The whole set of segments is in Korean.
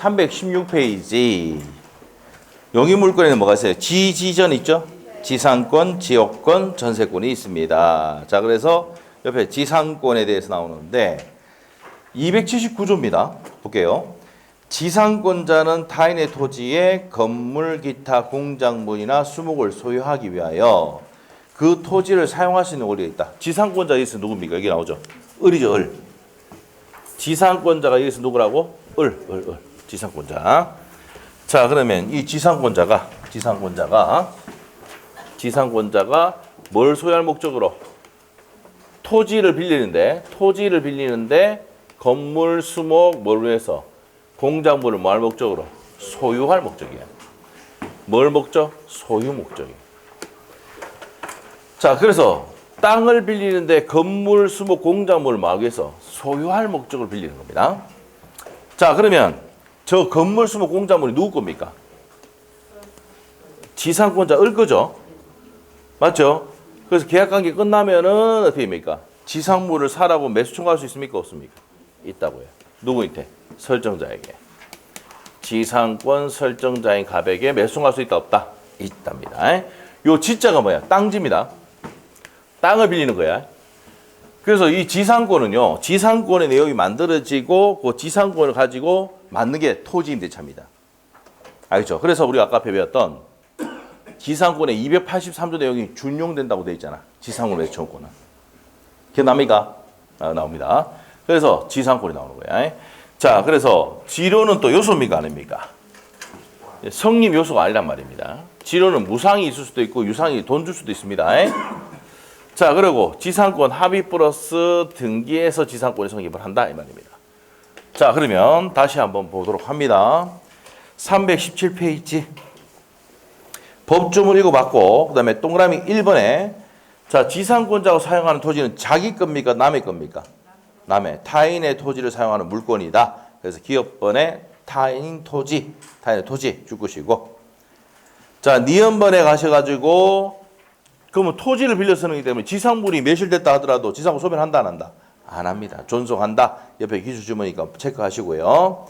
316페이지. 용의물권에는 뭐가 있어요? 지지전 있죠? 지상권, 지역권, 전세권이 있습니다. 자, 그래서 옆에 지상권에 대해서 나오는데 279조입니다. 볼게요. 지상권자는 타인의 토지에 건물, 기타, 공작물이나 수목을 소유하기 위하여 그 토지를 사용할 수 있는 권리가 있다. 지상권자가 여기서 누굽니까? 여기 나오죠. 을이죠, 을. 지상권자가 여기서 누구라고? 을. 지상권자. 자, 그러면 이 지상권자가 뭘 소유할 목적으로? 토지를 빌리는데 건물, 수목, 뭘 위해서? 공작물을 뭐 할 목적으로? 소유할 목적이야. 뭘 목적? 소유 목적이야. 자, 그래서 땅을 빌리는데 건물, 수목, 공작물을 뭐 하기 위해서? 소유할 목적을 빌리는 겁니다. 자, 그러면 저 건물, 수목, 공작물이 누구 겁니까? 지상권자 을 거죠? 맞죠? 그래서 계약관계 끝나면은 어떻게 됩니까? 지상물을 사라고 매수 청구할 수 있습니까? 없습니까? 있다고요. 누구한테? 설정자에게. 지상권 설정자인 갑에게 매수 청구할 수 있다 없다? 있답니다. 요 지자가 뭐야? 땅지입니다. 땅을 빌리는 거야. 그래서 이 지상권은요, 지상권의 내용이 만들어지고 그 지상권을 가지고 맞는 게 토지임대차입니다. 알겠죠? 그래서 우리가 아까 배웠던 지상권의 283조 내용이 준용된다고 되어 있잖아. 지상권 매수 청구권은. 기억납니까? 나옵니다. 그래서 지상권이 나오는 거야. 자, 그래서 지료는 또 요소입니까? 아닙니까? 성립 요소가 아니란 말입니다. 지료는 무상이 있을 수도 있고 유상이 돈 줄 수도 있습니다. 자, 그리고 지상권 합의 플러스 등기에서 지상권이 성립을 한다 이 말입니다. 자, 그러면 다시 한번 보도록 합니다. 317페이지. 법조문 읽어봤고 그 다음에 동그라미 1번에 자, 지상권자가 사용하는 토지는 자기 겁니까? 남의 겁니까? 남의. 타인의 토지를 사용하는 물건이다. 그래서 기업번에 타인의 토지 줄 것이고 자, 니은번에 가셔가지고 그러면 토지를 빌려 쓰는 기 때문에 지상물이 매실됐다 하더라도 지상권 소멸한다 안 한다? 안 합니다. 존속한다. 옆에 기술주머니까 체크하시고요.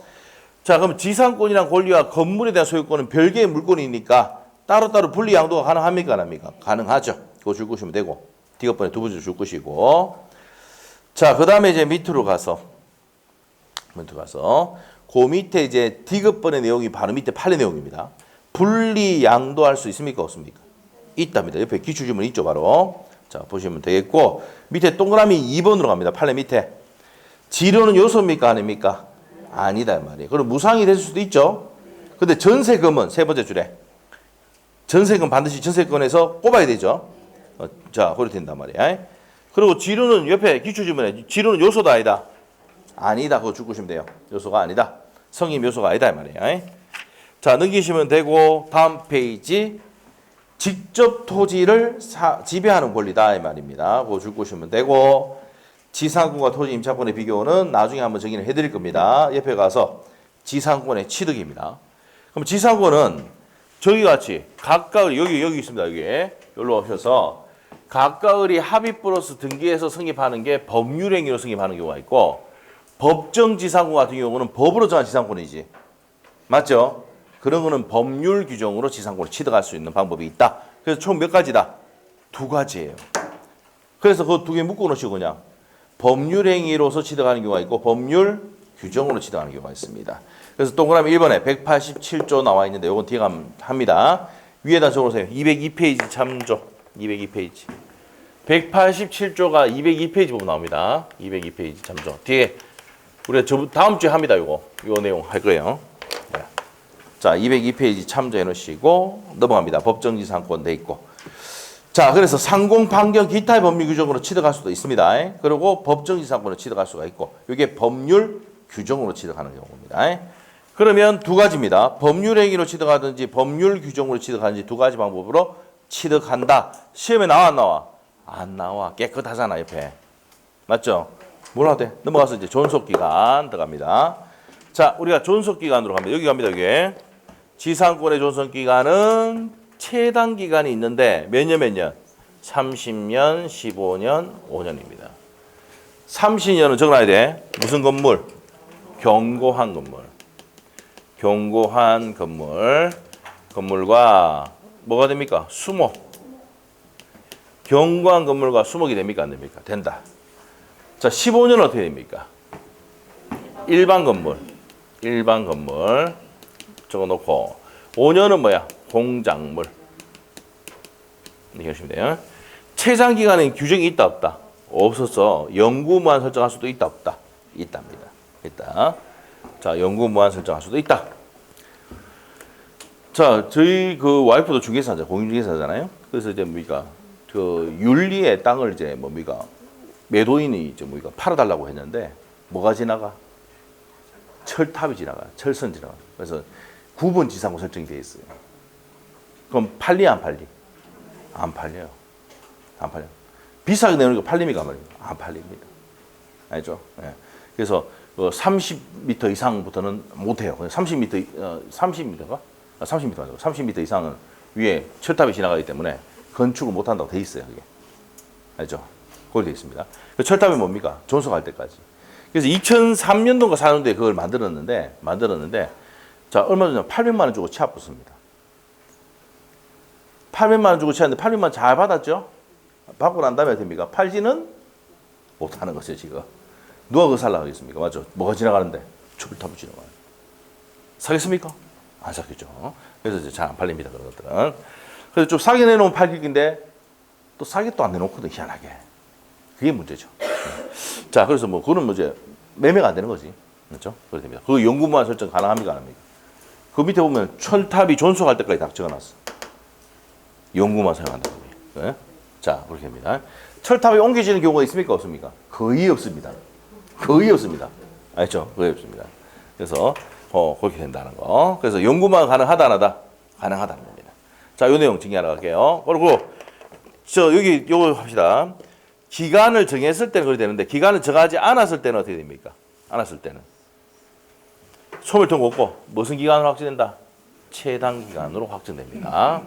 자, 그럼 지상권이란 권리와 건물에 대한 소유권은 별개의 물건이니까 따로따로 분리 양도가 가능합니까? 안 합니까? 가능하죠. 그거 줄 것이면 되고 디귿번에 두 번째 줄 것이고 자, 그 다음에 이제 밑으로 가서 그 밑에 이제 디귿번의 내용이 바로 밑에 판례 내용입니다. 분리 양도할 수 있습니까? 없습니까? 있답니다. 옆에 기출주문 있죠, 바로. 자, 보시면 되겠고 밑에 동그라미 2번으로 갑니다. 판례 밑에. 지료는 요소입니까? 아닙니까? 아니다 이 말이에요. 그럼 무상이 될 수도 있죠. 근데 전세금은 세 번째 줄에 전세금 반드시 전세권에서 꼽아야 되죠. 자, 그렇게 된단 말이야. 그리고 지료는 옆에 기출주문에 지료는 요소도 아니다. 아니다. 그거 줄 것이면 돼요. 요소가 아니다. 성립 요소가 아니다 이 말이에요. 자, 넘기시면 되고 다음 페이지. 직접 토지를 지배하는 권리다 이 말입니다. 그거 줄 것이면 되고 지상권과 토지 임차권의 비교는 나중에 한번 정의를 해드릴 겁니다. 옆에 가서 지상권의 취득입니다. 그럼 지상권은 저기 같이 각각 여기 있습니다. 여기로 오셔서 각각의 합의 플러스 등기에서 성립하는 게 법률행위로 성립하는 경우가 있고 법정 지상권 같은 경우는 법으로 정한 지상권이지. 맞죠? 그런 거는 법률 규정으로 지상권을 취득할 수 있는 방법이 있다. 그래서 총 몇 가지다? 두 가지예요. 그래서 그 두 개 묶어 놓으시고 그냥 법률행위로서 취득하는 경우가 있고 법률 규정으로 취득하는 경우가 있습니다. 그래서 동그라미 1번에 187조 나와 있는데 이건 뒤에 가면 합니다. 위에다 적어보세요. 202페이지 참조. 202페이지. 187조가 202페이지 보면 나옵니다. 202페이지 참조. 뒤에 우리가 다음 주에 합니다. 요 내용 할 거예요. 자, 202페이지 참조해 놓으시고 넘어갑니다. 법정지상권 돼 있고. 자, 그래서 상공, 판경, 기타의 법률 규정으로 취득할 수도 있습니다. 그리고 법정지상권을 취득할 수가 있고 이게 법률 규정으로 취득하는 경우입니다. 그러면 두 가지입니다. 법률행위로 취득하든지 법률 규정으로 취득하든지 두 가지 방법으로 취득한다. 시험에 나와 안 나와? 안 나와. 깨끗하잖아 옆에. 맞죠? 뭐라 돼? 넘어가서 이제 존속기간 들어갑니다. 자, 우리가 존속기간으로 갑니다. 여기 갑니다. 여기. 지상권의 존속기간은 최단 기간이 있는데 몇 년? 30년, 15년, 5년입니다. 30년은 적어놔야 돼. 무슨 건물? 견고한 건물. 경고한 건물과 뭐가 됩니까? 수목. 경고한 건물과 수목이 됩니까? 안 됩니까? 된다. 자, 15년은 어떻게 됩니까? 일반 건물 적어놓고 5년은 뭐야? 공작물. 이렇게 하시면 돼요. 최장 기간에 규정이 있다 없다? 없어서 연구무한 설정할 수도 있다 없다? 있답니다. 있다. 자, 연구무한 설정할 수도 있다. 자, 저희 그 와이프도 중개사죠. 공인중개사잖아요. 그래서 이제 뭡니까? 그 윤리의 땅을 이제 뭡니까? 매도인이 이제 뭡니까? 팔아달라고 했는데 뭐가 지나가? 철탑이 지나가. 철선 지나가. 그래서 9번 지상으로 설정이 돼 있어요. 그럼 팔리 안 팔리? 안 팔려요. 안 팔려. 비싸게 내는 거 팔립니까 말입니다. 안 팔립니다. 알죠? 예. 그래서 30m 이상부터는 못 해요. 30m 30m가 30m 아니고 30m 이상은 위에 철탑이 지나가기 때문에 건축을 못 한다고 돼 있어요. 그게. 알죠? 그걸 돼 있습니다. 그 철탑이 뭡니까? 존속할 때까지. 그래서 2003년도인가 4년도에 그걸 만들었는데 자, 얼마 전에 800만 원 주고 취합 붙습니다. 800만 원 주고 취했는데 800만 원 잘 받았죠? 받고 난 다음에 됩니까? 팔지는 못하는 것이죠, 지금. 누가 그거 살라고 하겠습니까? 맞죠? 뭐가 지나가는데? 철탑이 지나가요. 사겠습니까? 안 사겠죠. 그래서 이제 잘 안 팔립니다, 그런 것들은. 그래서 좀 싸게 내놓으면 팔기인데 또 싸게 또 안 내놓거든, 희한하게. 그게 문제죠. 자, 그래서 뭐, 그거는 뭐 이제 매매가 안 되는 거지. 그렇죠? 그렇게 됩니다. 그 연구무한 설정 가능합니까? 안 합니까? 그 밑에 보면 철탑이 존속할 때까지 딱 적어놨어. 연구만 사용한다고. 네? 자, 그렇게 됩니다. 철탑이 옮겨지는 경우가 있습니까? 없습니까? 거의 없습니다. 거의 없습니다. 알죠? 거의 없습니다. 그래서 그렇게 된다는 거. 그래서 연구만 가능하다 안 하다? 가능하다는 겁니다. 자, 요 내용 정리하러 갈게요. 그리고 여기 요거 합시다. 기간을 정했을 때는 그렇게 되는데 기간을 정하지 않았을 때는 어떻게 됩니까? 않았을 때는 소멸통 없고 무슨 기간으로 확정된다? 최단 기간으로 확정됩니다.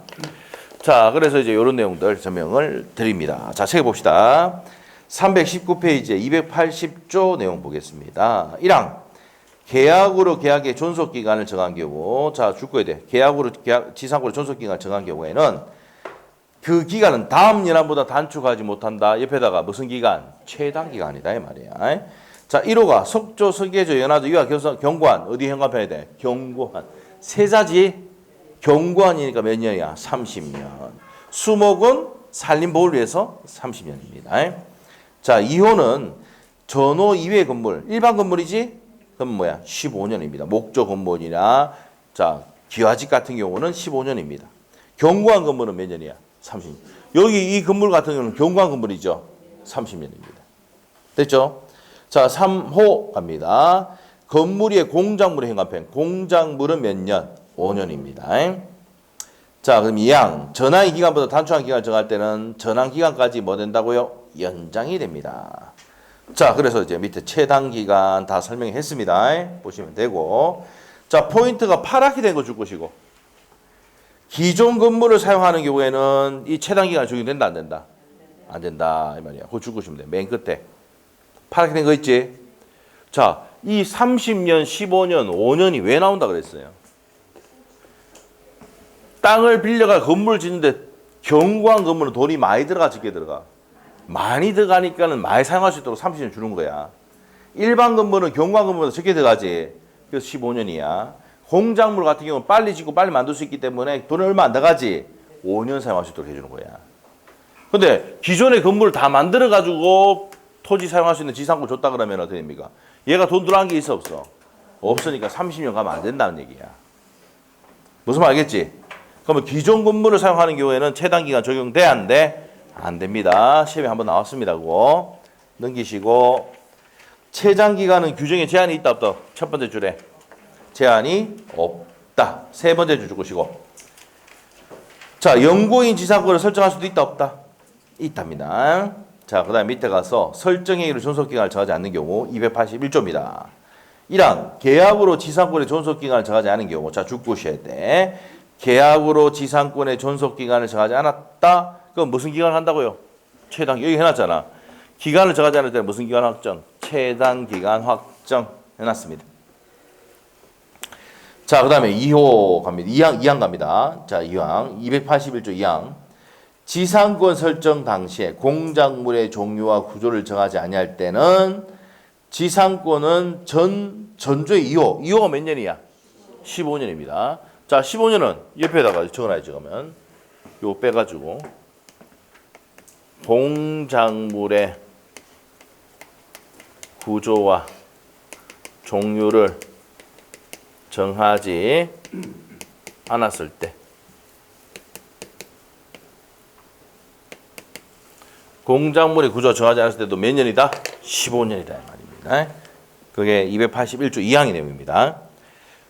자, 그래서 이제 이런 내용들 설명을 드립니다. 자, 책에 봅시다. 319페이지에 280조 내용 보겠습니다. 1항 계약으로 계약의 존속 기간을 정한 경우, 자, 줄거야 돼. 계약으로 지상권의 존속 기간을 정한 경우에는 그 기간은 다음 연한보다 단축하지 못한다. 옆에다가 무슨 기간? 최단 기간이다 이 말이야. 자, 1호가 석조, 석예조, 연화조, 유아, 경관 어디 현관해야 돼? 경관. 세자지 경관이니까 몇 년이야? 30년. 수목은 산림보호를 위해서 30년입니다. 자, 2호는 전호 이외 건물, 일반 건물이지? 그럼 뭐야? 15년입니다. 목조 건물이나 자, 기와집 같은 경우는 15년입니다. 경관 건물은 몇 년이야? 30년. 여기 이 건물 같은 경우는 경관 건물이죠. 30년입니다. 됐죠? 자, 3호 갑니다. 건물 위에 공작물의 현관편. 공작물은 몇 년? 5년입니다. 자, 그럼 2항. 전항의 기간보다 단축한 기간을 정할 때는 전항 기간까지 뭐 된다고요? 연장이 됩니다. 자, 그래서 이제 밑에 최단 기간 다 설명했습니다. 보시면 되고. 자, 포인트가 파랗게 된 거 줄 것이고. 기존 건물을 사용하는 경우에는 이 최단 기간 적용된다 안 된다? 안 된다 이 말이야. 그거 줄 것이면 돼. 맨 끝에. 파랗게 된 거 있지? 자, 이 30년, 15년, 5년이 왜 나온다 그랬어요? 땅을 빌려가 건물을 짓는데 경관 건물은 돈이 많이 들어가 적게 들어가? 많이 들어가니까는 많이 사용할 수 있도록 30년 주는 거야. 일반 건물은 경관 건물보다 적게 들어가지. 그래서 15년이야. 공작물 같은 경우는 빨리 짓고 빨리 만들 수 있기 때문에 돈이 얼마 안 들어가지. 5년 사용할 수 있도록 해주는 거야. 근데 기존의 건물을 다 만들어가지고 토지 사용할 수 있는 지상권 줬다 그러면 어떻게 됩니까? 얘가 돈 들어간 게 있어 없어? 없으니까 30년 가면 안 된다는 얘기야. 무슨 말 알겠지? 그러면 기존 건물을 사용하는 경우에는 최단 기간 적용돼야 하는데 안 됩니다. 시험에 한번 나왔습니다. 그거 넘기시고 최장 기간은 규정에 제한이 있다 없다? 첫 번째 줄에 제한이 없다. 세 번째 줄 것이고 자, 영구인 지상권을 설정할 수도 있다 없다? 있답니다. 자, 그 다음에 밑에 가서 설정행위로 존속기간을 정하지 않는 경우 281조입니다. 1항 계약으로 지상권의 존속기간을 정하지 않은 경우 자, 줄 것이어야 돼. 계약으로 지상권의 존속기간을 정하지 않았다? 그럼 무슨 기간을 한다고요? 최단, 여기 해놨잖아. 기간을 정하지 않을 때는 무슨 기간 확정? 최단 기간 확정 해놨습니다. 자, 그 다음에 2호 갑니다. 2항 갑니다. 자, 2항. 281조 2항. 지상권 설정 당시에 공작물의 종류와 구조를 정하지 아니할 때는 지상권은 전조의 2호. 2호가 몇 년이야? 15년입니다. 자, 15년은 옆에다가 적어놔야죠. 그러면 요 빼가지고 공작물의 구조와 종류를 정하지 않았을 때 공작물의 구조 정하지 않았을 때도 몇 년이다? 15년이다 이 말입니다. 그게 281조 2항의 내용입니다.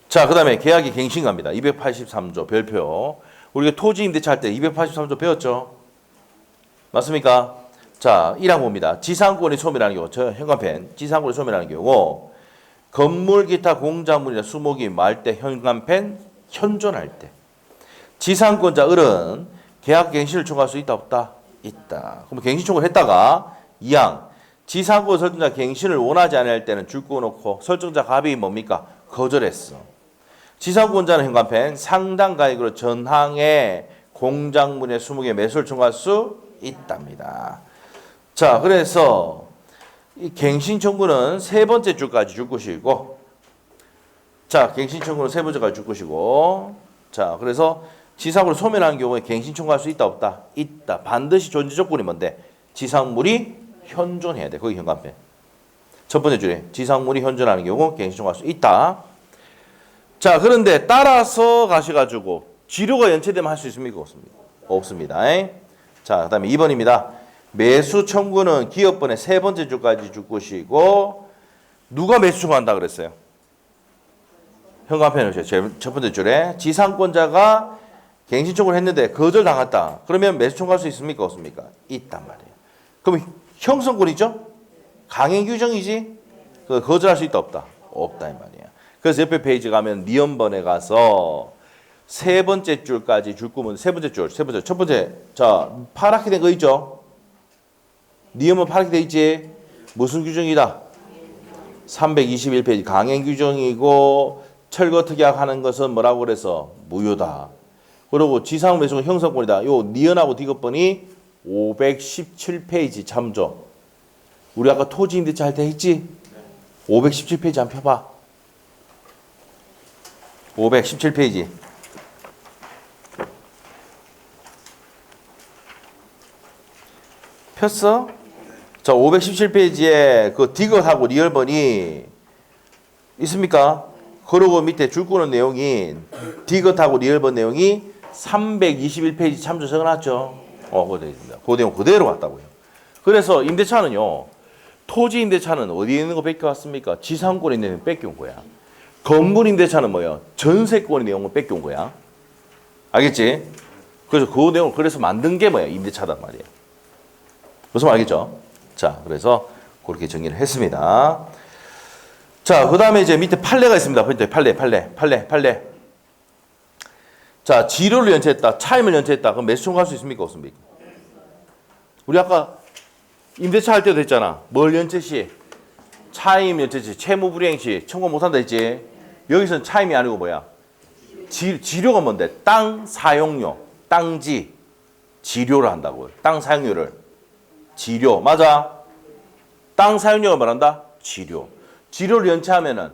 자, 그 다음에 계약의 갱신 갑니다. 283조 별표. 우리가 토지 임대차 할 때 283조 배웠죠? 맞습니까? 자, 1항 봅니다. 지상권의 소멸하는 경우, 저 현관펜, 지상권의 소멸하는 경우 건물 기타 공작물이나 수목이 말대 현관펜 현존할 때 지상권자 을은 계약 갱신을 청구할 수 있다 없다? 있다. 그럼 갱신 청구를 했다가 2항 지상권 설정자 갱신을 원하지 않을 때는 줄 꺼놓고 설정자 갑이 뭡니까? 거절했어. 지상권자는 현관펜 상당 가액으로 전항의 공작물의 수목의 매수를 청구할 수 있답니다. 자, 그래서 이 갱신 청구는 세 번째 줄까지 줄 것이고, 자, 갱신 청구는 세 번째까지 줄 것이고, 자, 그래서 지상물을 소멸하는 경우에 갱신 청구할 수 있다 없다? 있다. 반드시 존재 조건이 뭔데? 지상물이 현존해야 돼. 거기 현관펜. 첫 번째 줄에 지상물이 현존하는 경우 갱신 청구할 수 있다. 자, 그런데 따라서 가셔가지고 지료가 연체되면 할 수 있습니까? 없습니까? 없습니다. 자, 그 다음에 2번입니다. 매수 청구는 기업번의 세 번째 줄까지 줄 것이고, 누가 매수 청구한다 그랬어요? 현관펜을 첫 번째 줄에 지상권자가 갱신 청구를 했는데 거절당했다. 그러면 매수 청구할 수 있습니까? 없습니까? 있단 말이에요. 그럼 형성권이죠? 강행 규정이지? 거절할 수 있다 없다? 없다 이 말이에요. 그래서 옆에 페이지 가면 니은번에 가서 세 번째 줄까지 줄 거면 세 번째 첫 번째 자 파랗게 된 거 있죠? 니은번 파랗게 돼 있지? 무슨 규정이다? 321페이지 강행 규정이고 철거 특약하는 것은 뭐라고 그래서 무효다. 그리고 지상 매수는 형성권이다. 요 니은하고 디귿번이 517페이지 참조. 우리 아까 토지 임대차 할 때 했지? 517페이지 한번 펴봐. 517페이지. 폈어? 자, 517페이지에 그 디귿하고 리얼번이 있습니까? 그리고 밑에 줄 거는 내용이 디귿하고 리얼번 내용이 321페이지 참조 적어놨죠? 그거 되어 있습니다. 그 내용 그대로 왔다고요. 그래서 임대차는요, 토지 임대차는 어디에 있는 거 뺏겨왔습니까? 지상권에 있는 거 뺏겨온 거야. 건물 임대차는 뭐야? 전세권의 내용을 뺏겨온 거야. 알겠지? 그래서 그 내용 그래서 만든 게 뭐야? 임대차단 말이야. 무슨 말 알겠죠? 자, 그래서 그렇게 정리를 했습니다. 자, 그 다음에 이제 밑에 판례가 있습니다. 판례. 자, 지료를 연체했다, 차임을 연체했다. 그럼 매수 청구할 수 있습니까? 없습니까? 우리 아까 임대차 할 때도 했잖아. 뭘 연체 시? 차임 연체 시, 채무 불이행 시 청구 못한다 했지? 여기서는 차임이 아니고 뭐야? 지료가 뭔데? 땅 사용료, 땅지, 지료를 한다고. 땅 사용료를. 지료, 맞아? 땅 사용료가 뭐란다? 지료. 지료를 연체하면은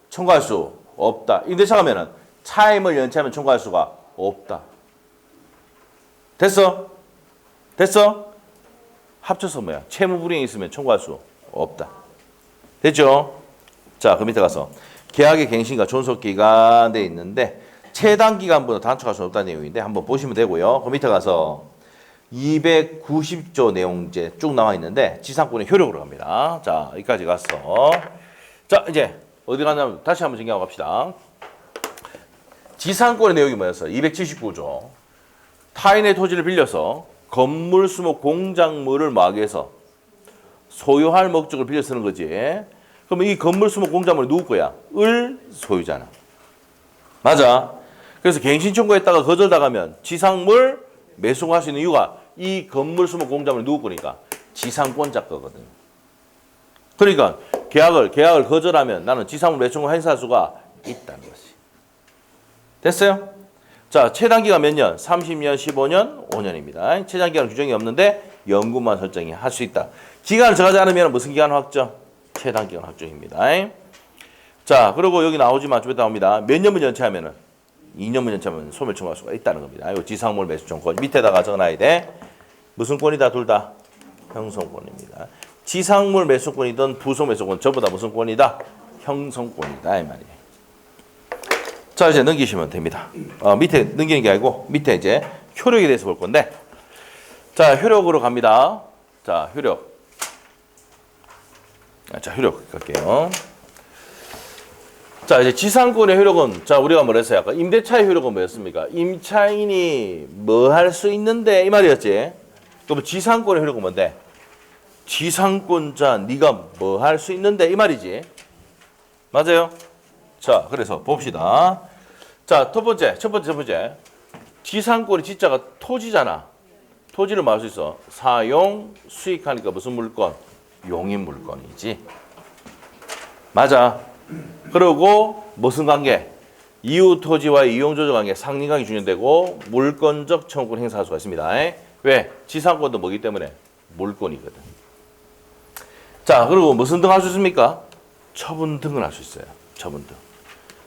청구할 수 없다. 임대차 가면은 차임을 연체하면 청구할 수가 없다. 됐어? 합쳐서 뭐야? 채무 불이행이 있으면 청구할 수 없다. 됐죠? 자, 그 밑에 가서 계약의 갱신과 존속 기간 돼 있는데 최단 기간보다 단축할 수 없다는 내용인데 한번 보시면 되고요. 그 밑에 가서 290조 내용제 쭉 나와 있는데 지상권의 효력으로 갑니다. 자, 여기까지 갔어. 자, 이제 어디 가냐면 다시 한번 정리하고 갑시다. 지상권의 내용이 뭐였어? 279조. 타인의 토지를 빌려서 건물, 수목, 공작물을 막해서 소유할 목적을 빌려 쓰는 거지. 그러면 이 건물, 수목, 공작물이 누구 거야? 을 소유자나. 맞아. 그래서 갱신 청구했다가 거절당하면 지상물 매수할 수 있는 이유가 이 건물, 수목, 공작물이 누구 거니까? 지상권자 거거든. 그러니까 계약을 거절하면 나는 지상물 매수 청구 행사할 수가 있다는 것이. 됐어요? 자, 최단기가 몇 년? 30년, 15년, 5년입니다. 최단기간 규정이 없는데 연금만 설정이 할 수 있다. 기간을 정하지 않으면 무슨 기간 확정? 최단기간 확정입니다. 자, 그리고 여기 나오지만 좀 이따 나옵니다. 몇 년분 연체하면은 2년분 연체하면 소멸 청구할 수가 있다는 겁니다. 이거 지상물 매수청권 밑에다가 적어놔야 돼. 무슨 권이다? 둘 다 형성권입니다. 지상물 매수권이든 부속 매수권 전부 다 무슨 권이다? 형성권이다 이 말이에요. 자, 이제 넘기시면 됩니다. 밑에 넘기는 게 아니고 밑에 이제 효력에 대해서 볼 건데, 자, 효력으로 갑니다. 자, 효력. 자, 효력 갈게요. 자, 이제 지상권의 효력은, 자, 우리가 뭐랬어요? 아까 임대차의 효력은 뭐였습니까? 임차인이 뭐 할 수 있는데 이 말이었지. 그럼 지상권의 효력은 뭔데? 지상권자 네가 뭐 할 수 있는데 이 말이지. 맞아요? 자, 그래서 봅시다. 자, 첫 번째. 지상권의 지자가 토지잖아. 토지를 말 수 있어. 사용, 수익하니까 무슨 물건? 용인 물건이지. 맞아. 그리고 무슨 관계? 이웃 토지와의 이용조정 관계, 상린관계 준용되고 물권적 청구권 행사할 수가 있습니다. 왜? 지상권도 뭐기 때문에? 물권이거든. 자, 그리고 무슨 등 할 수 있습니까? 처분 등을 할 수 있어요. 처분 등.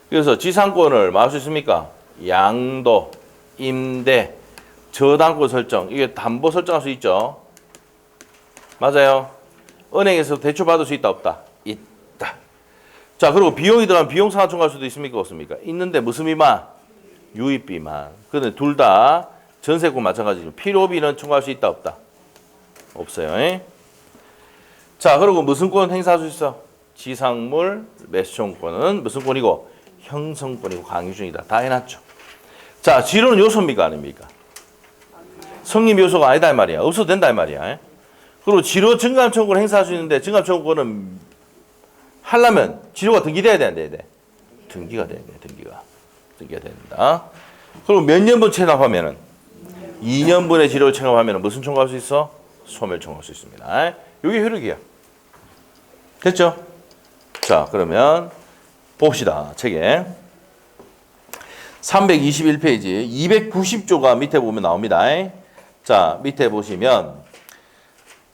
그래서 지상권을 뭐 할 수 있습니까? 양도, 임대, 저당권 설정, 이게 담보 설정할 수 있죠. 맞아요. 은행에서 대출 받을 수 있다 없다? 있다. 자, 그리고 비용이 들어가면 비용 상환 청구할 수도 있습니까 없습니까? 있는데 무슨 비만? 유입비만. 근데 둘 다 전세권 마찬가지죠. 필요비는 청구할 수 있다 없다? 없어요. 자, 그리고 무슨 권 행사할 수 있어? 지상물 매수청구권은 무슨 권이고? 형성권이고 강유중이다. 다 해놨죠. 자, 지로는 요소입니까 아닙니까? 성립 요소가 아니다 이 말이야. 없어도 된다 이 말이야. 그리고 지로 증감청구를 행사할 수 있는데 증감청구는 하려면 지로가 등기돼야 돼, 안 돼야 돼? 등기가 돼야 돼, 등기가 된다. 그리고 몇 년분 체납하면은 2년분의 지로를 체납하면 무슨 청구할 수 있어? 소멸 청구할 수 있습니다. 이게 효력이야. 됐죠? 자, 그러면 봅시다. 책에 321페이지 290조가 밑에 보면 나옵니다. 자, 밑에 보시면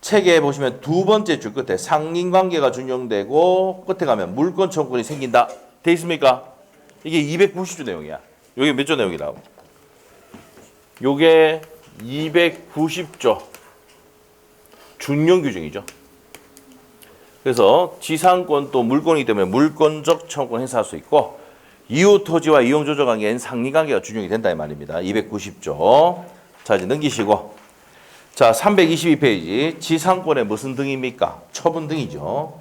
책에 보시면 두 번째 줄 끝에 상린관계가 준용되고 끝에 가면 물권 청구권이 생긴다. 돼 있습니까? 이게 290조 내용이야. 여기 몇 조 내용이라고? 요게 290조 준용 규정이죠. 그래서 지상권 또 물권이기 때문에 물권적 청구권 행사할 수 있고 이웃 토지와 이용 조정 관계엔 상린관계가 준용이 된다 이 말입니다. 290조. 자, 이제 넘기시고. 자, 322페이지. 지상권의 무슨 등입니까? 처분 등이죠.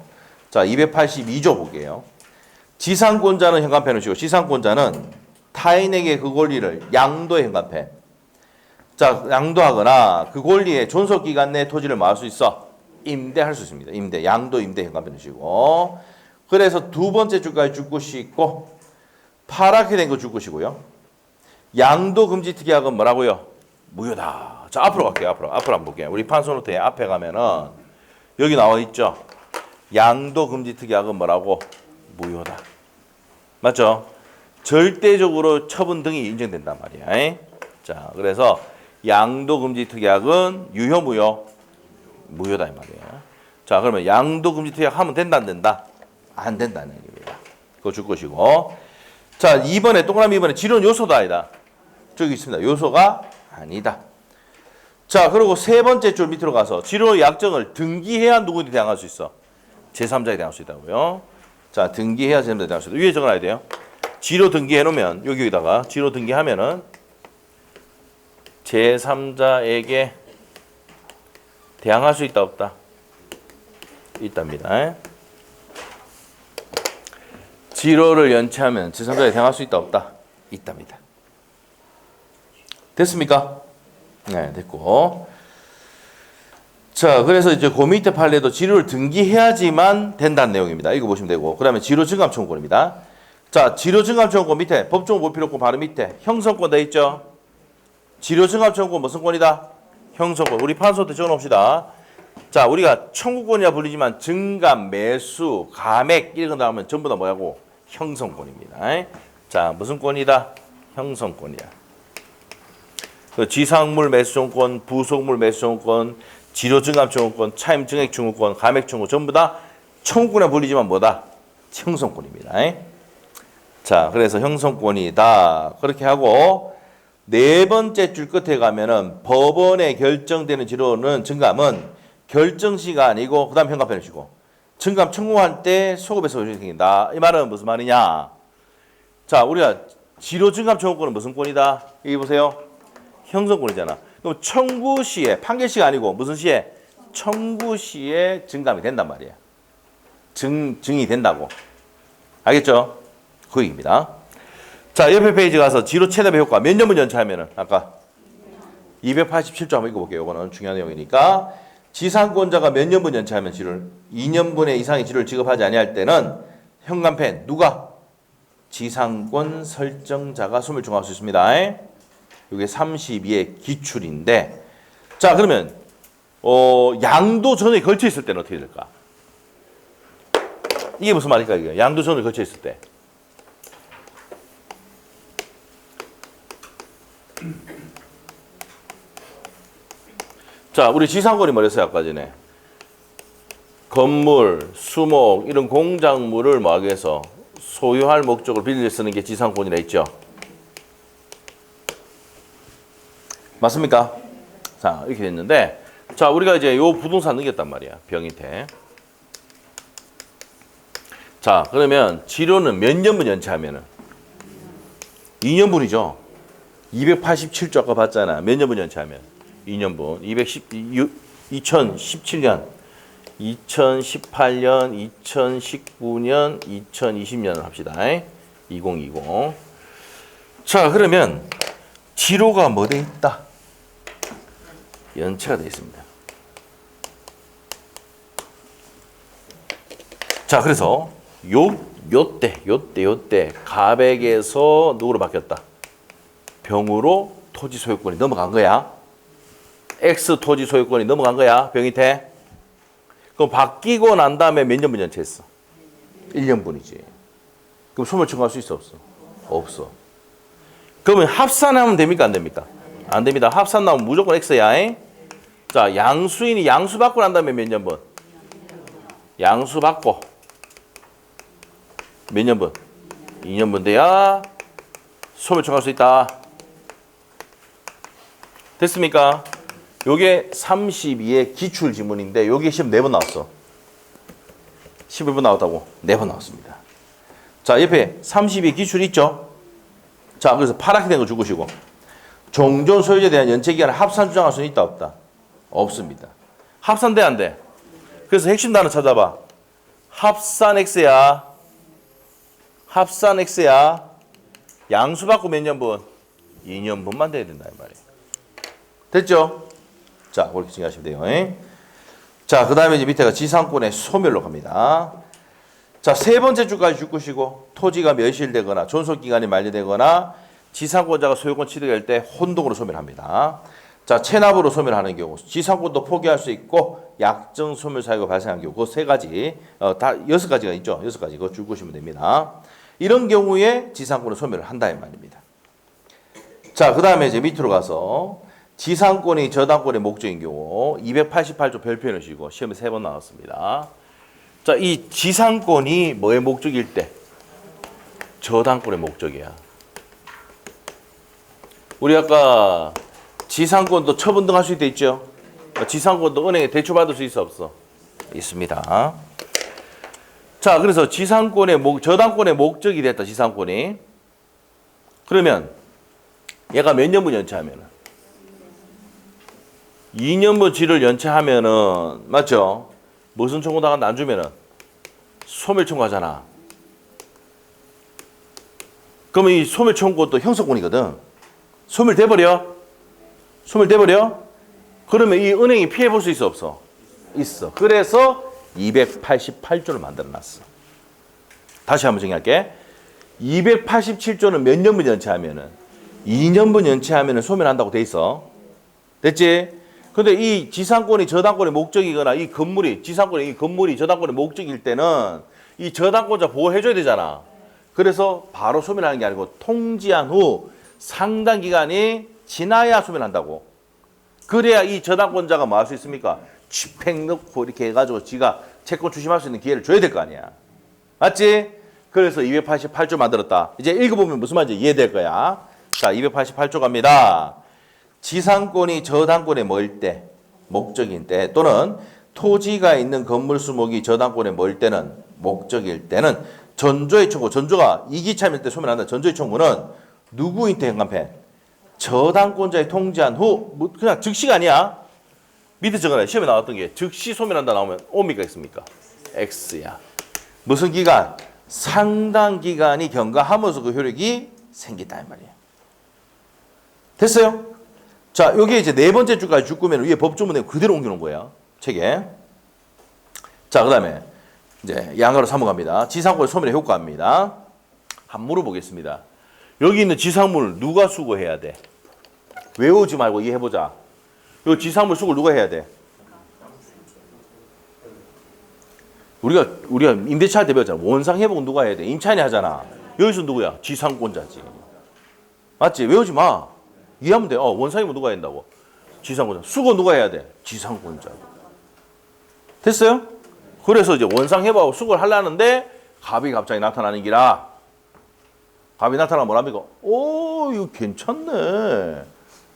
자, 282조 볼게요. 지상권자는 현관패 놓으시고 지상권자는 타인에게 그 권리를 양도의 현관패. 자, 양도하거나 그 권리의 존속 기간 내 토지를 뭐 할 수 있어? 임대할 수 있습니다. 임대, 양도, 임대 현관패 놓으시고. 그래서 두 번째 줄까지 줄 곳이 있고 파랗게 된 거 줄 곳이고요. 양도 금지 특약은 뭐라고요? 무효다. 자, 앞으로 갈게요. 앞으로 한번 볼게요. 우리 판소노트에 앞에 가면은 여기 나와 있죠. 양도 금지 특약은 뭐라고? 무효다. 맞죠? 절대적으로 처분 등이 인정된단 말이야. 자, 그래서 양도 금지 특약은 유효 무효? 무효다 이 말이에요. 자, 그러면 양도 금지 특약 하면 된다 안 된다? 안 된다는 얘기입니다. 그거 줄 것이고. 자, 2번에 동그라미 2번에 지론 요소도 아니다. 저기 있습니다. 요소가 아니다. 자, 그리고 세 번째 줄 밑으로 가서 지로 약정을 등기해야 누구한테 대항할 수 있어? 제3자에 대항할 수 있다고요. 자, 등기해야 제3자에 대항할 수 있다. 위에 적어놔야 돼요. 지로 등기해 놓으면 여기다가 지로 등기하면은 제3자에게 대항할 수 있다 없다? 있답니다. 지로를 연체하면 제3자에 대항할 수 있다 없다? 있답니다. 됐습니까? 네, 됐고. 자, 그래서 이제 그 밑에 판례도 지로를 등기해야지만 된다는 내용입니다. 이거 보시면 되고. 그 다음에 지로 증감 청구권입니다. 자, 지로 증감 청구권 밑에 법정 볼 필요 없고 바로 밑에 형성권 돼 있죠? 지로 증감 청구권 무슨 권이다? 형성권. 우리 판소한테 적어놓읍시다. 자, 우리가 청구권이라 불리지만 증감, 매수, 감액 이런 거 나오면 전부 다 뭐냐고? 형성권입니다. 자, 무슨 권이다? 형성권이야. 그 지상물 매수증권, 부속물 매수증권, 지료증감증권, 차임증액증권, 감액증권 전부 다 청구권에 불리지만 뭐다? 형성권입니다. 자, 그래서 형성권이다. 그렇게 하고 네 번째 줄 끝에 가면은 법원에 결정되는 지료는 증감은 결정시가 아니고 그다음 현감편을 쉬고 증감 청구할 때 소급에서 소득이 생긴다. 이 말은 무슨 말이냐? 자, 우리가 지료증감 청구권은 무슨 권이다? 여기 보세요. 형성권이잖아. 그럼 청구 시에 판결 시가 아니고 무슨 시에? 청구 시에 증감이 된단 말이야. 증이 된다고. 알겠죠? 그 얘기입니다. 자, 옆에 페이지 가서 지료 체납의 효과 몇 년분 연체하면은 아까 287조 한번 읽어볼게요. 이거는 중요한 내용이니까 지상권자가 몇 년분 연체하면 지료를 2년분의 이상의 지료를 지급하지 아니할 때는 현감편 누가? 지상권 설정자가 소멸 청구할 수 있습니다. 이게 32의 기출인데 자 그러면 양도 전에 걸쳐 있을 때는 어떻게 될까? 이게 무슨 말일까 이게? 양도 전에 걸쳐 있을 때. 자, 우리 지상권이 뭐랬어요 아까 전에? 건물, 수목 이런 공작물을 뭐하기 위해서 소유할 목적으로 빌려 쓰는 게 지상권이라 했죠. 맞습니까? 자, 이렇게 됐는데 자, 우리가 이제 요 부동산 넘겼단 말이야. 병인태. 자, 그러면 지료는 몇 년분 연체하면은 2년분이죠. 287조 아까 봤잖아. 몇 년분 연체하면 2년분. 2017년, 2018년, 2019년, 2020년을 합시다. 2020. 자, 그러면 지료가 뭐 돼 있다? 연체가 되어 있습니다. 자, 그래서 요때 가백에서 누구로 바뀌었다? 병으로 토지 소유권이 넘어간 거야. X 토지 소유권이 넘어간 거야. 병이태. 그럼 바뀌고 난 다음에 몇 년분 연체했어? 1년분이지. 그럼 소멸 청구할 수 있어 없어? 없어. 그러면 합산하면 됩니까 안 됩니까? 안 됩니다. 합산 나오면 무조건 X야. 자, 양수인이 양수 받고 난 다음에 몇 년분? 양수 받고 몇 년분? 2년분 돼야 소멸 청구할 수 있다. 됐습니까? 요게 32의 기출 지문인데 요게 시험 4번 나왔어. 11번 나왔다고? 4번 나왔습니다. 자, 옆에 32의 기출 있죠? 자, 그래서 파랗게 된 거 죽으시고 종전 소유자에 대한 연체기간을 합산 주장할 수는 있다 없다? 없습니다. 합산 돼 안 돼? 그래서 핵심 단어 찾아봐. 합산 X야. 합산 X야. 양수 받고 몇 년분? 2년분만 돼야 된다 이 말이에요. 됐죠? 자, 그렇게 정리하시면 돼요. 자, 그 다음에 이제 밑에가 지상권의 소멸로 갑니다. 자, 세 번째 주까지 죽으시고 토지가 멸실되거나 존속기간이 만료되거나 지상권자가 소유권 취득할 때 혼동으로 소멸합니다. 자, 체납으로 소멸하는 경우 지상권도 포기할 수 있고 약정 소멸 사유가 발생한 경우 그 세 가지 다 6가지가 있죠. 6가지 그거 죽으시면 됩니다. 이런 경우에 지상권을 소멸을 한다 이 말입니다. 자, 그 다음에 이제 밑으로 가서 지상권이 저당권의 목적인 경우 288조 별표를 씌고 시험에 3번 나왔습니다. 자, 이 지상권이 뭐의 목적일 때? 저당권의 목적이야. 우리 아까 지상권도 처분 등 할 수 있다 있죠? 지상권도 은행에 대출받을 수 있어 없어? 있습니다. 자, 그래서 지상권의 저당권의 목적이 됐다 지상권이. 그러면 얘가 몇 년분 연체하면은? 2년분 지를 연체하면은 맞죠? 무슨 청구 당한다 안 주면은 소멸 청구하잖아. 그러면 이 소멸 청구도 형성권이거든. 소멸돼버려? 소멸돼버려? 그러면 이 은행이 피해 볼 수 있어 없어? 있어. 그래서 288조를 만들어놨어. 다시 한번 정리할게. 287조는 몇 년분 연체하면은 2년분 연체하면은 소멸한다고 돼 있어. 됐지? 근데 이 지상권이 저당권의 목적이거나 이 건물이 지상권이 이 건물이 저당권의 목적일 때는 이 저당권자 보호해줘야 되잖아. 그래서 바로 소멸하는 게 아니고 통지한 후 상당 기간이 지나야 소멸한다고. 그래야 이 저당권자가 뭐 할 수 있습니까? 쥐팽 넣고 이렇게 해가지고 지가 채권 추심할 수 있는 기회를 줘야 될 거 아니야. 맞지? 그래서 288조 만들었다. 이제 읽어보면 무슨 말인지 이해될 거야. 자, 288조 갑니다. 지상권이 저당권에 뭐일 때, 목적인 때, 또는 토지가 있는 건물 수목이 저당권에 뭐일 때는, 목적일 때는 전조의 청구, 전조가 이기참일 때 소멸한다. 전조의 청구는 누구한테 현관펜? 저당권자의 통지한 후, 뭐 그냥 즉시가 아니야. 밑에 적어놔. 시험에 나왔던 게 즉시 소멸한다 나오면 O입니까 X입니까? X야. 무슨 기간? 상당 기간이 경과하면서 그 효력이 생긴다 이 말이야. 됐어요? 자, 여기 이제 네 번째 줄까지 줄 거면 위에 법조문에 그대로 옮겨놓은 거예요. 책에. 자, 그 다음에 이제 양가로 3호 갑니다. 지상권 소멸의 효과입니다. 한번 물어보겠습니다. 여기 있는 지상물 누가 수거해야 돼? 외우지 말고 이해해보자. 이 지상물 수거를 누가 해야 돼? 우리가 임대차 때 배웠잖아. 원상 회복은 누가 해야 돼? 임차인이 하잖아. 여기서 누구야? 지상권자지. 맞지? 외우지 마. 이해하면 돼. 원상 회복 누가 해야 된다고? 지상권자. 수거 누가 해야 돼? 지상권자. 됐어요? 그래서 이제 원상 회복하고 수거를 하려는데 갑이 갑자기 나타나는 기라. 갑이 나타나면 뭐랍니까? 오, 이거 괜찮네.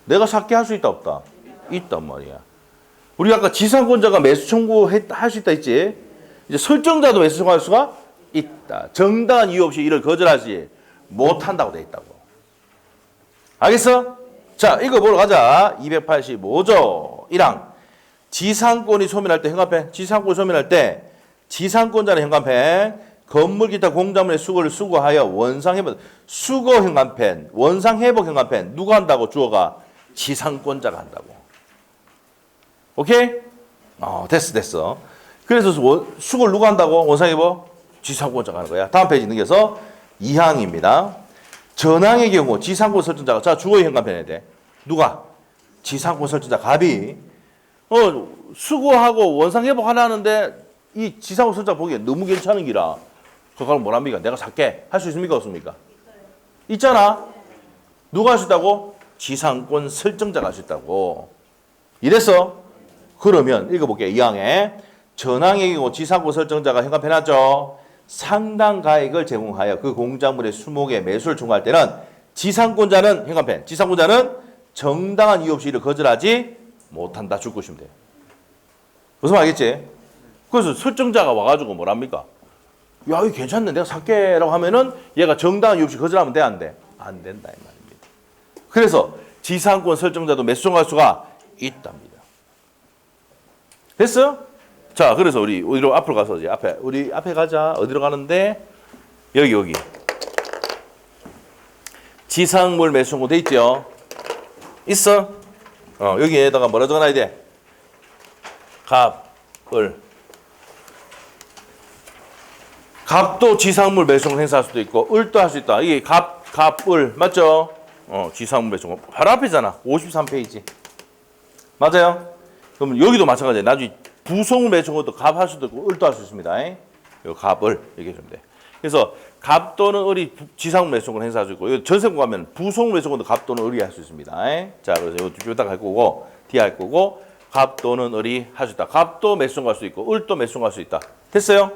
내가 삭게 할 수 있다 없다? 있단 말이야. 우리 아까 지상권자가 매수 청구할 수 있다 했지? 이제 설정자도 매수 청구할 수가 있다. 정당한 이유 없이 이를 거절하지 못한다고 돼 있다고. 알겠어? 자, 이거 보러 가자. 285조 1항. 지상권이 소멸할 때 현관펜. 지상권이 소멸할 때 지상권자는 현관펜. 건물 기타 공작물의 수거를 수거하여 원상회복. 수거 현관펜. 원상회복 현관펜. 누가 한다고 주어가? 지상권자가 한다고. 오케이? 됐어. 그래서 수거를 누가 한다고? 원상회복? 지상권자가 하는 거야. 다음 페이지 넘겨서 2항입니다. 전항의 경우 지상권 설정자가 자 주거 현관펜 해야 돼. 누가? 지상권 설정자 갑이 수거하고 원상회복 하나 하는데 이 지상권 설정자 보기에 너무 괜찮은 기라. 그걸 뭐랍니까? 내가 살게. 할 수 있습니까? 없습니까? 있잖아. 누가 할 수 있다고? 지상권 설정자가 할 수 있다고. 이랬어? 그러면 읽어볼게요. 2항에 전항의 경우 지상권 설정자가 현관펜 하죠. 상당 가액을 제공하여 그 공작물의 수목에 매수를 청구할 때는 지상권자는 현관펜. 지상권자는 정당한 이유 없이 이를 거절하지 못한다. 줄 것이면 돼. 무슨 말 알겠지? 그래서 설정자가 와가지고 뭐랍니까? 야, 이거 괜찮네. 내가 살게. 라고 하면은 얘가 정당한 이유 없이 거절하면 돼? 안 돼? 안 된다. 이 말입니다. 그래서 지상권 설정자도 매수 청구할 수가 있답니다. 됐어? 자, 그래서 우리 어디로 앞으로 가서 이제 우리 앞에 가자. 어디로 가는데? 여기. 지상물 매수 청구 돼 있죠? 있어? 여기에다가 뭐라 적어놔야 돼? 갑도 지상물 매수청구 행사할 수도 있고 을도 할 수 있다. 이게 갑을 맞죠? 지상물 매수청구 바로 앞이잖아. 53페이지. 맞아요? 그러면 여기도 마찬가지야. 나중에 부속물 매수청구도 갑 할 수도 있고 을도 할 수 있습니다. 요 갑을 얘기해주면 돼. 그래서 갑 또는 을이 지상물 매수청구 행사할 수 있고 전세권 가면 부속물 매수청구도 갑 또는 을이 할 수 있습니다. 자, 그래서 이거 할 거고 뒤에 할 거고 갑 또는 을이 할 수 있다. 갑도 매수 청구할 수 있고 을도 매수 청구할 수 있다. 됐어요?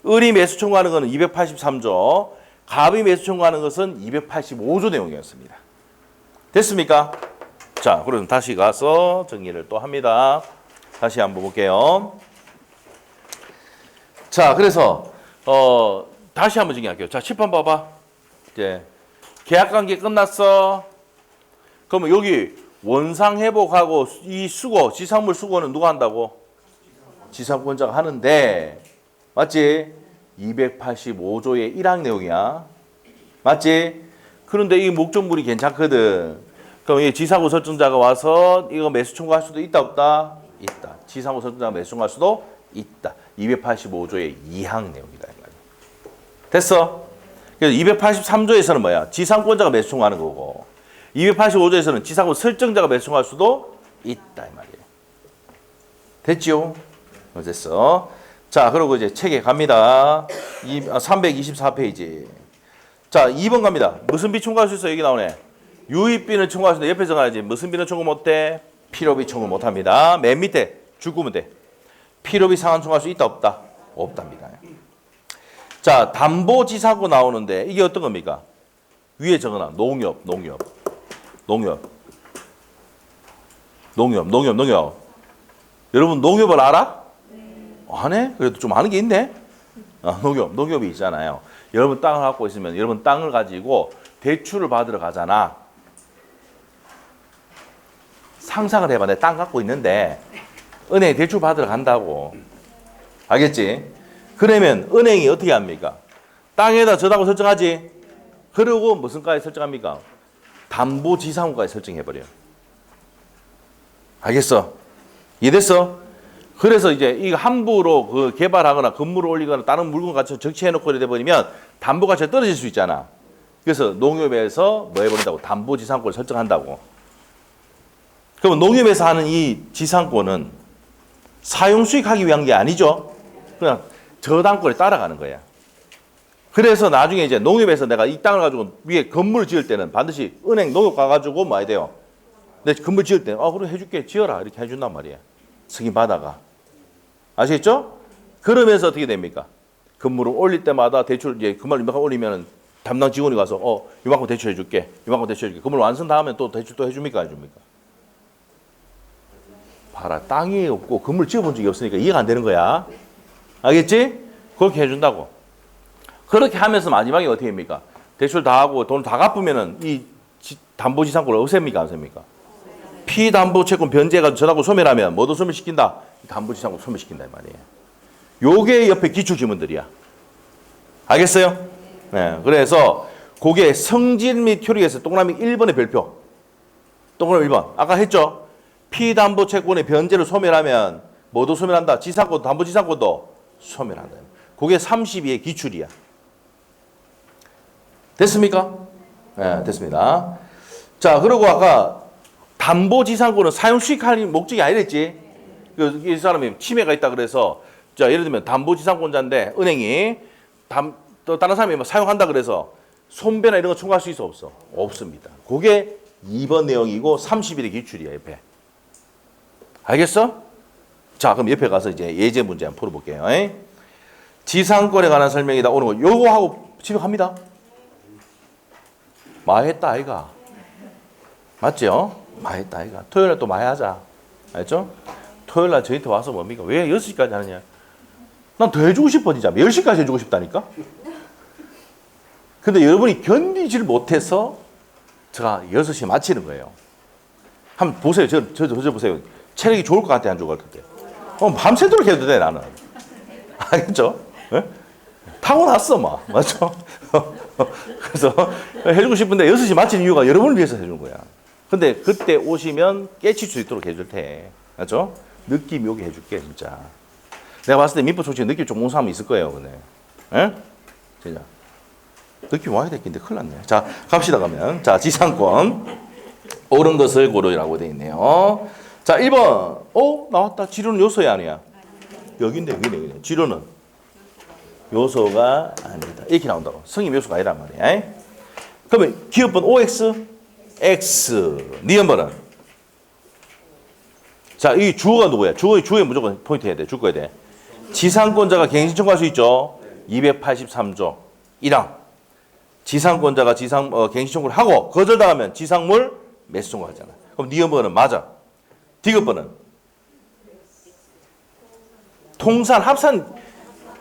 을이 매수 청구하는 것은 283조, 갑이 매수 청구하는 것은 285조 내용이었습니다. 됐습니까? 자, 그럼 다시 가서 정리를 또 합니다. 다시 한번 볼게요. 자, 그래서 다시 한번 정리할게요. 자, 칠판 봐봐. 이제 계약관계 끝났어. 그러면 여기 원상 회복하고 이 수거, 지상물 수거는 누가 한다고? 지상권자가 하는데, 맞지? 285조의 1항 내용이야. 맞지? 그런데 이 목적물이 괜찮거든. 그럼 이 지상권 설정자가 와서 이거 매수 청구할 수도 있다 없다? 있다. 지상권 설정자가 매수 청구할 수도 있다. 285조의 2항 내용이다. 됐어? 그래서 283조에서는 뭐야? 지상권자가 매수 청구하는 거고 285조에서는 지상권 설정자가 매수 청구할 수도 있다. 이 말이에요. 됐죠? 됐어. 자, 그리고 이제 책에 갑니다. 324페이지. 자, 2번 갑니다. 무슨 비 청구할 수 있어? 여기 나오네. 유입비는 청구할 수 있는데 옆에 정하지. 무슨 비는 청구 못해? 필요비 청구 못합니다. 맨 밑에 줄구면 돼. 필요비 상환 청구할 수 있다 없다? 없답니다. 자, 담보지사고 나오는데 이게 어떤 겁니까? 위에 적어놔. 농협. 여러분 농협을 알아? 안 해? 그래도 좀 아는 게 있네. 농협이 있잖아요. 여러분 땅을 갖고 있으면 여러분 땅을 가지고 대출을 받으러 가잖아. 상상을 해봐. 내 땅 갖고 있는데 은행에 대출 받으러 간다고. 알겠지? 그러면 은행이 어떻게 합니까? 땅에다 저당고 설정하지. 그리고 무슨까지 설정합니까? 담보지상고까지 설정해버려요. 알겠어? 이해됐어? 그래서 이제 이거 함부로 그 개발하거나 건물을 올리거나 다른 물건 가치를 적치해놓고 이래 버리면 담보 가치가 떨어질 수 있잖아. 그래서 농협에서 뭐 해버린다고? 담보지상권을 설정한다고. 그러면 농협에서 하는 이 지상권은 사용수익하기 위한 게 아니죠. 그냥 저당권에 따라가는 거야. 그래서 나중에 이제 농협에서 내가 이 땅을 가지고 위에 건물을 지을 때는 반드시 은행 농협 가가지고 뭐 해야 돼요? 내 건물 지을 때, 그래 해줄게, 지어라 이렇게 해준단 말이야. 승인 받아가. 아시겠죠? 그러면서 어떻게 됩니까? 건물을 올릴 때마다 대출 이제 건물 이만큼 올리면은 담당 직원이 가서 이만큼 대출해줄게, 이만큼 대출해줄게. 건물 완성 다음에 또 대출 또 해줍니까, 안 해줍니까? 봐라, 땅이 없고 건물 지어본 적이 없으니까 이해가 안 되는 거야. 알겠지? 그렇게 해준다고. 그렇게 하면서 마지막에 어떻게 합니까? 대출 다 하고 돈 다 갚으면은 이 담보지상권을 없앱니까, 안 없앱니까? 피담보채권 변제해가지고 전하고 소멸하면 뭐도 소멸시킨다? 담보지상권 소멸시킨다 이 말이에요. 요게 옆에 기출지문들이야. 알겠어요? 네, 그래서 그게 성질 및 효력에서 동그라미 1번의 별표. 동그라미 1번. 아까 했죠? 피담보채권의 변제를 소멸하면 뭐도 소멸한다? 지상권도 담보지상권도 소멸한다. 그게 32의 기출이야. 됐습니까? 네, 됐습니다. 자, 그리고 아까 담보지상권은 사용수익할 목적이 아니랬지. 이 사람이 치매가 있다 그래서 자 예를 들면 담보지상권자인데 은행이 또 다른 사람이 사용한다 그래서 손배나 이런 거 청구할 수 있어 없어? 없습니다. 그게 2번 내용이고 30일의 기출이야 옆에. 알겠어? 자 그럼 옆에 가서 이제 예제 문제 한번 풀어볼게요. 지상권에 관한 설명이다. 오는 거 요거 하고 집에 갑니다. 마했다 아이가. 맞죠? 마했다 아이가. 토요일에 또 마해하자. 알죠? 토요일날 저희한테 와서 뭡니까? 왜 6시까지 하느냐? 난 더 해주고 싶어 진짜. 10시까지 해주고 싶다니까? 근데 여러분이 견디질 못해서 제가 6시에 마치는 거예요. 한번 보세요. 저 보세요. 체력이 좋을 것 같아 안 좋을 것 같아? 밤새도록 해도 돼 나는. 알겠죠? 네? 타고났어 막. 맞죠? 그래서 해주고 싶은데 6시 마치는 이유가 여러분을 위해서 해주는 거야. 근데 그때 오시면 깨칠 수 있도록 해줄 테. 맞죠? 느낌 요게 해줄게 진짜. 내가 봤을 때 민법 총칙 느낌 좀 옹사하면 있을 거예요. 근데. 에? 진짜. 느낌 와야 될 텐데 큰일 났네. 자 갑시다 그러면. 자 지상권. 옳은 것을 고르라고 되어 있네요. 자 1번. 나왔다. 지료는 요소야 아니야? 여기인데 여기네. 지료는 요소가 아니다. 이렇게 나온다고. 성립 요소가 아니란 말이야. 그러면 기업번 OX? X. 니은번은? 자, 이 주어가 누구야? 주어에 무조건 포인트 해야 돼. 줄 거야 돼. 지상권자가 갱신 청구할 수 있죠. 283조 1항. 지상권자가 갱신 청구를 하고 거절당하면 지상물 매수 청구하잖아. 그럼 니은번은 맞아. 디귿번은? 통산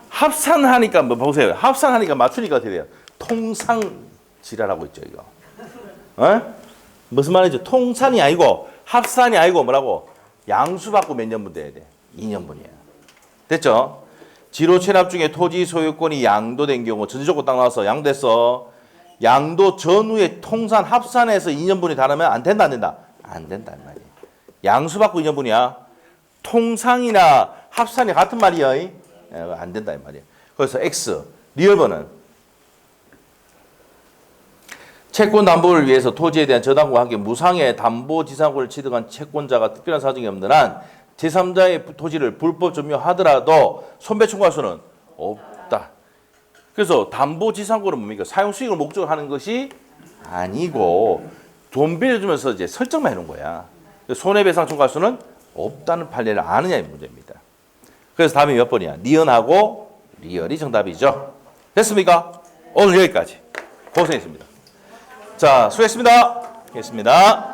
합산하니까 뭐 보세요. 합산하니까 맞추니까 어떻게 돼요? 통상지랄하고 있죠 이거. 무슨 말이죠? 통산이 아니고 합산이 아니고 뭐라고? 양수받고 몇 년분 돼야 돼? 2년분이야. 됐죠? 지로 체납 중에 토지 소유권이 양도된 경우 전제조건 딱 나와서 양도됐어. 양도 전후에 통산 합산해서 2년분이 다르면 안 된다 안 된다? 안 된다 이 말이야. 양수받고 2년분이야. 통상이나 합산이 같은 말이야. 안 된다 이 말이야. 그래서 X. 리얼번은 채권 담보를 위해서 토지에 대한 저당과 함께 무상의 담보지상권을 취득한 채권자가 특별한 사정이 없는 한 제3자의 토지를 불법 점유하더라도 손배 청구할 수는 없다. 그래서 담보지상권은 뭡니까? 사용수익을 목적으로 하는 것이 아니고 돈 빌려주면서 이제 설정만 해놓은 거야. 손해배상 청구할 수는 없다는 판례를 아느냐의 문제입니다. 그래서 답이 몇 번이야? 니은하고 리얼이 정답이죠. 됐습니까? 오늘 여기까지. 고생했습니다. 자, 수고했습니다. 수고했습니다.